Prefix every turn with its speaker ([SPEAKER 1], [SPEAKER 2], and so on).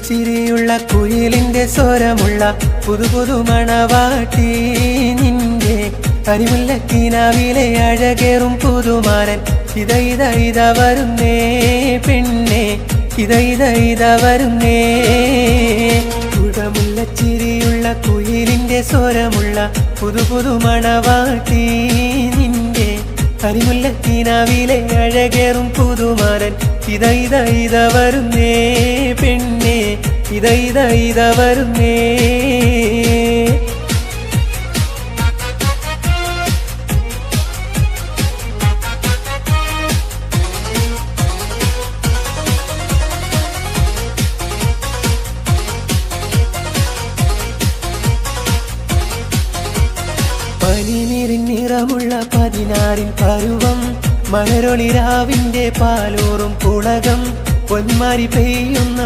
[SPEAKER 1] ചിരിയുള്ള കുയിലിന്റെ സ്വരമുള്ള പുതു മണവാട്ടി നിന്റെ കരിമുല്ലക്കിനാവിലെ അഴകേറും പുതുമാരൻ ഇത വരുന്നേ പെണ്ണെ ഇത വരുന്നേ. കുടമുല്ലച്ചിരിയുള്ള കുയിലിന്റെ സ്വരമുള്ള പുതു മണവാട്ടി നിന്റെ കരിമുല്ലക്കിനാവിലെ അഴകേറും പുതുമാരൻ ഇത വരുന്നേ പെണ്ണെ ഇത വരുന്നേ. പനിനീരിൻ നിറമുള്ള 16 പരുവം മലരൊളിരാവിന്റെ പാലൂറും പുളകം പൊന്മാരി പെയ്യുന്ന